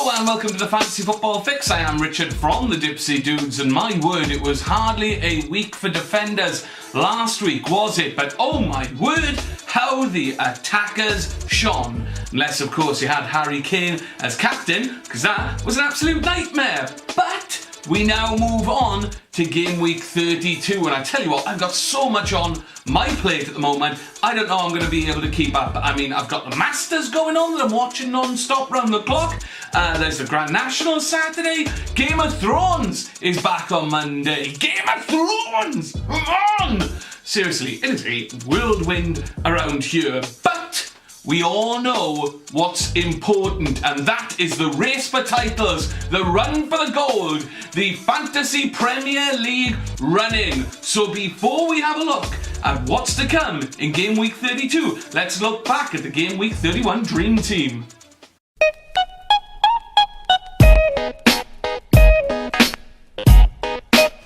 Hello and welcome to the Fantasy Football Fix. I am Richard from the DipsyDudes, and my word, it was hardly a week for defenders last week, was it? But oh my word, how the attackers shone. Unless, of course, you had Harry Kane as captain, because that was an absolute nightmare. But we now move on to game week 32, and I tell you what, I've got so much on my plate at the moment, I don't know I'm going to be able to keep up. I mean, I've got the Masters going on that I'm watching non-stop round the clock. There's the Grand National Saturday. Game of Thrones is back on Monday. Game of Thrones! Come on! Seriously, it is a whirlwind around here, but we all know what's important, and that is the race for titles, the run for the gold, the Fantasy Premier League running. So before we have a look at what's to come in game week 32, let's look back at the game week 31 Dream Team.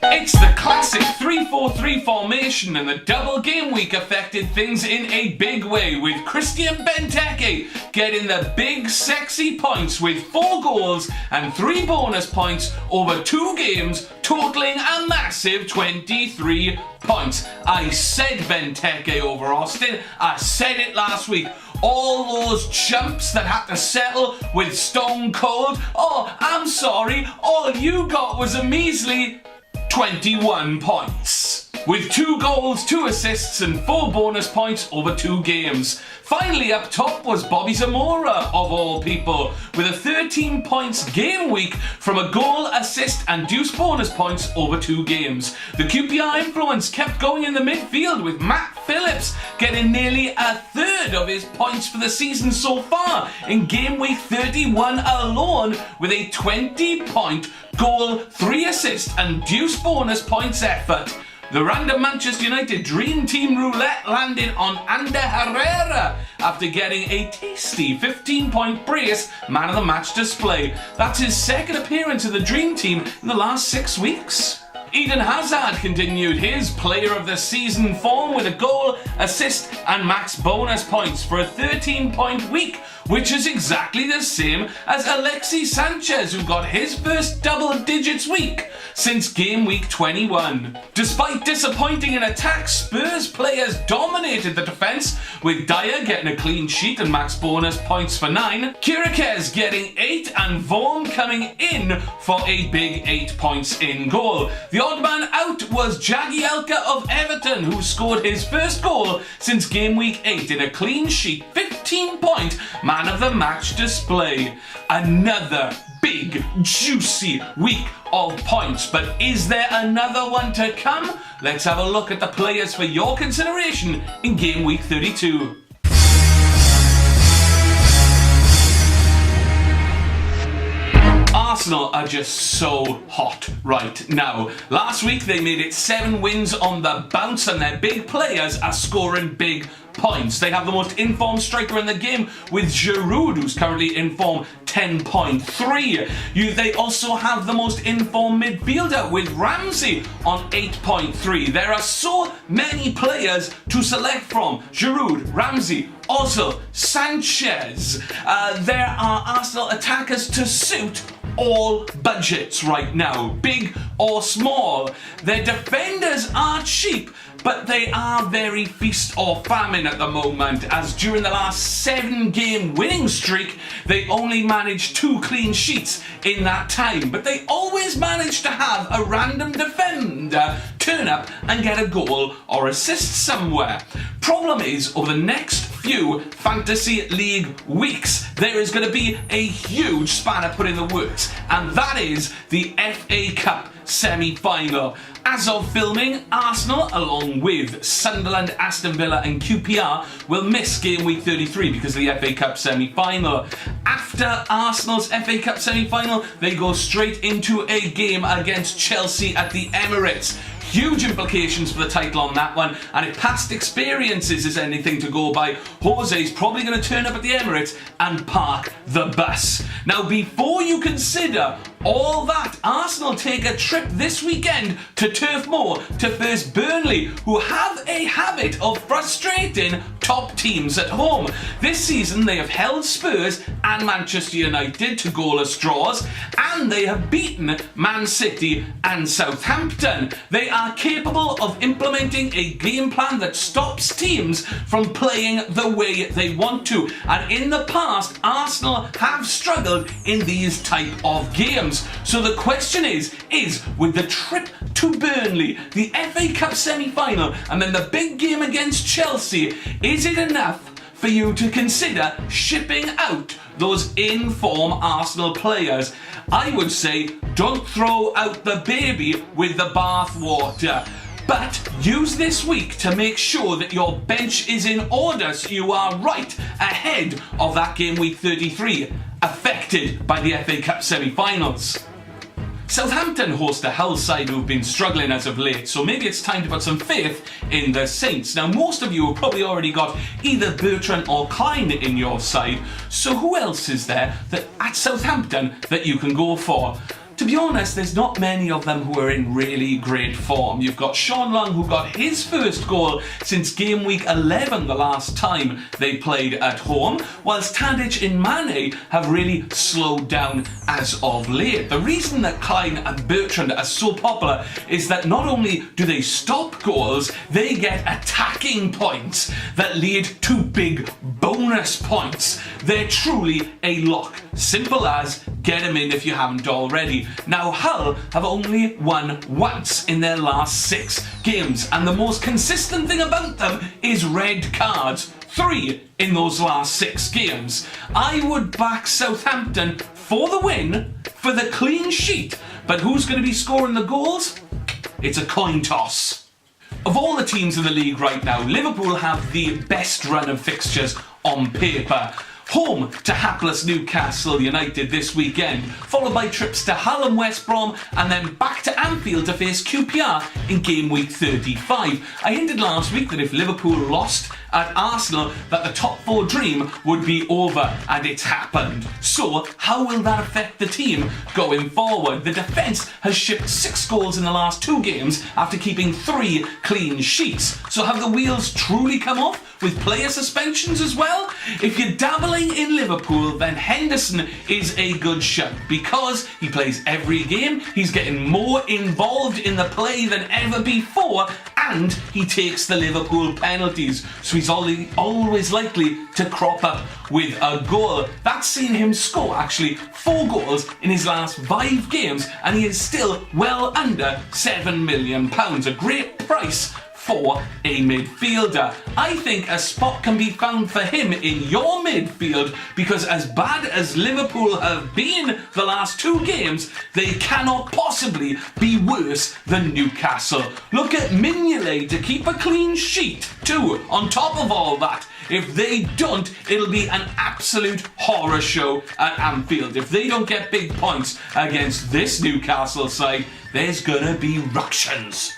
It's the classic 3-4-3 formation, and the double game week affected things in a big way, with Christian Benteke getting the big sexy points with 4 goals and 3 bonus points over 2 games, totaling a massive 23 points. I said Benteke over Austin. I said it last week. All those chumps that had to settle with Stone Cold. Oh, I'm sorry. All you got was a measly 21 points, with 2 goals, 2 assists and 4 bonus points over 2 games. Finally up top was Bobby Zamora, of all people, with a 13 points game week from a goal, assist and deuce bonus points over 2 games. The QPR influence kept going in the midfield, with Matt Phillips getting nearly a third of his points for the season so far in game week 31 alone, with a 20-point goal, 3 assist and deuce bonus points effort. The random Manchester United Dream Team roulette landed on Ander Herrera after getting a tasty 15-point brace man of the match display. That's his second appearance in the Dream Team in the last 6 weeks. Eden Hazard continued his player of the season form with a goal, assist and max bonus points for a 13-point week, which is exactly the same as Alexis Sanchez, who got his first double digits week since game week 21. Despite disappointing in attack, Spurs players dominated the defence, with Dyer getting a clean sheet and max bonus points for 9, Kirikez getting 8 and Vaughan coming in for a big 8 points in goal. The odd man out was Jagielka of Everton, who scored his first goal since game week 8 in a clean sheet 15-point man of the match display. Another big, juicy week of points, but is there another one to come? Let's have a look at the players for your consideration in game week 32. Arsenal are just so hot right now. Last week they made it 7 wins on the bounce, and their big players are scoring big points. They have the most informed striker in the game with Giroud, who's currently in form 10.3. They also have the most informed midfielder with Ramsey on 8.3. There are so many players to select from. Giroud, Ramsey, Ozil, Sanchez. There are Arsenal attackers to suit all budgets right now, big or small. Their defenders are cheap, but they are very feast or famine at the moment, as during the last 7-game winning streak, they only managed 2 clean sheets in that time. But they always manage to have a random defender turn up and get a goal or assist somewhere. Problem is, over the next few Fantasy League weeks, there is going to be a huge spanner put in the works, and that is the FA Cup semi-final. As of filming, Arsenal, along with Sunderland, Aston Villa and QPR, will miss game week 33 because of the FA Cup semi-final. After Arsenal's FA Cup semi-final, they go straight into a game against Chelsea at the Emirates. Huge implications for the title on that one, and if past experiences is anything to go by, Jose's probably going to turn up at the Emirates and park the bus. Now, before you consider All that, Arsenal take a trip this weekend to Turf Moor to face Burnley, who have a habit of frustrating top teams at home. This season they have held Spurs and Manchester United to goalless draws, and they have beaten Man City and Southampton. They are capable of implementing a game plan that stops teams from playing the way they want to, and in the past Arsenal have struggled in these type of games. So the question is with the trip to Burnley, the FA Cup semi-final, and then the big game against Chelsea, is it enough for you to consider shipping out those in-form Arsenal players? I would say don't throw out the baby with the bathwater, but use this week to make sure that your bench is in order so you are right ahead of that game week 33, affected by the FA Cup semi-finals. Southampton host a Hull side who've been struggling as of late, so maybe it's time to put some faith in the Saints. Now, most of you have probably already got either Bertrand or Klein in your side, so who else is there at Southampton that you can go for? To be honest, there's not many of them who are in really great form. You've got Sean Long, who got his first goal since game week 11 the last time they played at home, whilst Tadic and Mane have really slowed down as of late. The reason that Klein and Bertrand are so popular is that not only do they stop goals, they get attacking points that lead to big bonus points. They're truly a lock. Simple as get them in if you haven't already. Now, Hull have only won once in their last 6 games, and the most consistent thing about them is red cards. 3 in those last 6 games. I would back Southampton for the win, for the clean sheet, but who's going to be scoring the goals? It's a coin toss. Of all the teams in the league right now, Liverpool have the best run of fixtures on paper. Home to hapless Newcastle United this weekend, followed by trips to Hull and West Brom, and then back to Anfield to face QPR in game week 35. I hinted last week that if Liverpool lost at Arsenal, that the top 4 dream would be over, and it's happened. So, how will that affect the team going forward? The defence has shipped 6 goals in the last 2 games after keeping 3 clean sheets. So have the wheels truly come off with player suspensions as well? If you're dabbling in Liverpool, then Henderson is a good shout because he plays every game, he's getting more involved in the play than ever before, and he takes the Liverpool penalties, so he's always likely to crop up with a goal. That's seen him score actually 4 goals in his last 5 games, and he is still well under £7 million. A great price for a midfielder. I think a spot can be found for him in your midfield because as bad as Liverpool have been the last 2 games, they cannot possibly be worse than Newcastle. Look at Mignolet to keep a clean sheet too, on top of all that. If they don't, it'll be an absolute horror show at Anfield. If they don't get big points against this Newcastle side, there's gonna be ructions.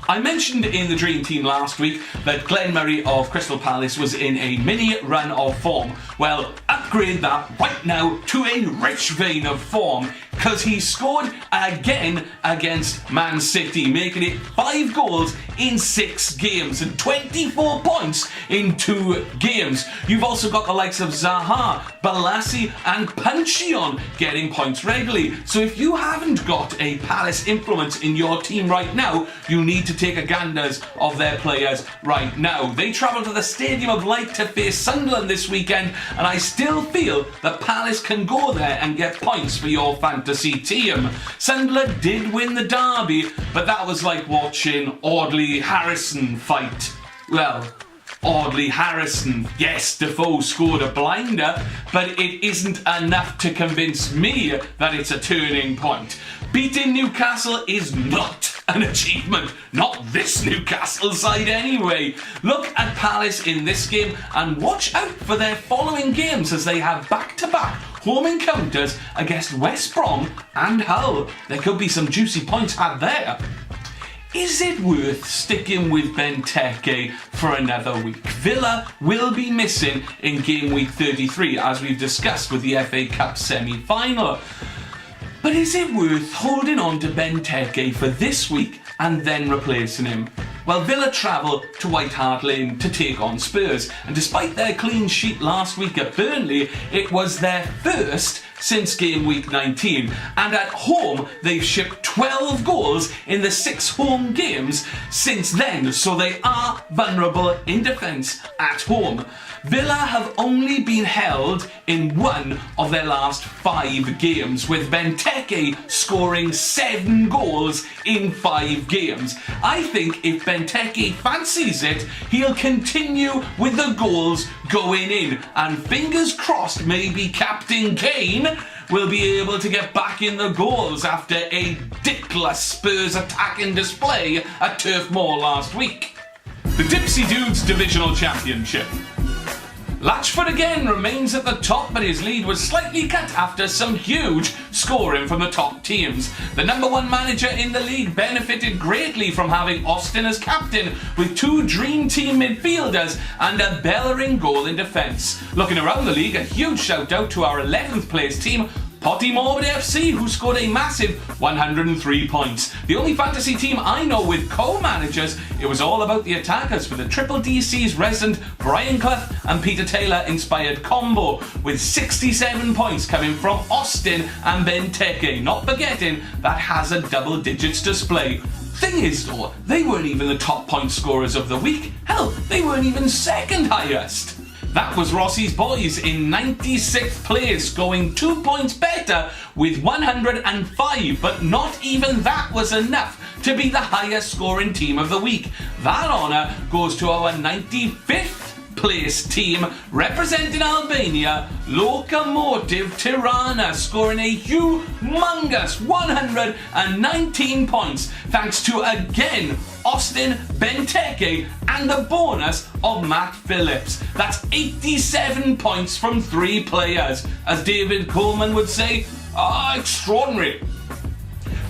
I mentioned in the Dream Team last week that Glenn Murray of Crystal Palace was in a mini run of form. Well, upgrade that right now to a rich vein of form, because he scored again against Man City, making it 5 goals in 6 games and 24 points in 2 games. You've also got the likes of Zaha, Balassi and Puncheon getting points regularly. So if you haven't got a Palace influence in your team right now, you need to take a ganders of their players right now. They travel to the Stadium of Light to face Sunderland this weekend, and I still feel that Palace can go there and get points for your fantasy team. Sunderland did win the derby, but that was like watching Audley Harrison fight. Well, Audley Harrison, yes, Defoe scored a blinder, but it isn't enough to convince me that it's a turning point. Beating Newcastle is not an achievement, not this Newcastle side anyway. Look at Palace in this game and watch out for their following games as they have back-to-back home encounters against West Brom and Hull. There could be some juicy points had there. Is it worth sticking with Benteke for another week? Villa will be missing in game week 33, as we've discussed with the FA Cup semi-final. But is it worth holding on to Benteke for this week and then replacing him? Well, Villa travel to White Hart Lane to take on Spurs, and despite their clean sheet last week at Burnley, it was their first since game week 19, and at home they've shipped 12 goals in the 6 home games since then, so they are vulnerable in defence at home. Villa have only been held in 1 of their last 5 games, with Benteke scoring 7 goals in 5 games. I think if Benteke fancies it, he'll continue with the goals going in, and fingers crossed maybe Captain Kane will be able to get back in the goals after a dickless Spurs attacking display at Turf Moor last week. The DipsyDudes Divisional Championship. Latchford again remains at the top, but his lead was slightly cut after some huge scoring from the top teams. The number 1 manager in the league benefited greatly from having Austin as captain, with 2 dream team midfielders and a Bellerin goal in defence. Looking around the league, a huge shout out to our 11th place team, Potty Morbid FC, who scored a massive 103 points. The only fantasy team I know with co-managers, it was all about the attackers for the Triple DC's resident Brian Clough and Peter Taylor inspired combo, with 67 points coming from Austin and Benteke, not forgetting that has a double digits display. Thing is though, they weren't even the top point scorers of the week. Hell, they weren't even second highest. That was Rossi's boys in 96th place, going 2 points better with 105, but not even that was enough to be the highest scoring team of the week. That honour goes to our 95th place team representing Albania, Lokomotiv Tirana, scoring a humongous 119 points thanks to again Austin, Benteke and the bonus of Matt Phillips. That's 87 points from 3 players. As David Coleman would say, extraordinary.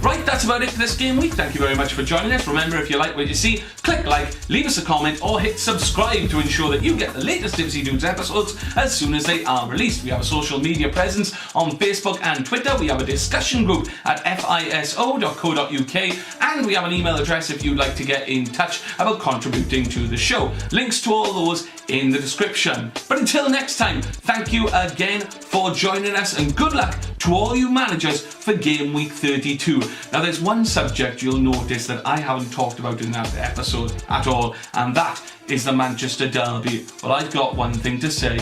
Right, that's about it for this game week. Thank you very much for joining us. Remember, if you like what you see, click like, leave us a comment, or hit subscribe to ensure that you get the latest DipsyDudes episodes as soon as they are released. We have a social media presence on Facebook and Twitter. We have a discussion group at fiso.co.uk, and we have an email address if you'd like to get in touch about contributing to the show. Links to all those in the description. But until next time, thank you again for joining us, and good luck to all you managers for game week 32. Now, there's one subject you'll notice that I haven't talked about in that episode at all, and that is the Manchester Derby. Well, I've got one thing to say.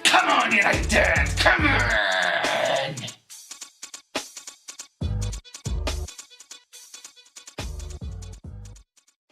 Come on, United! Come on!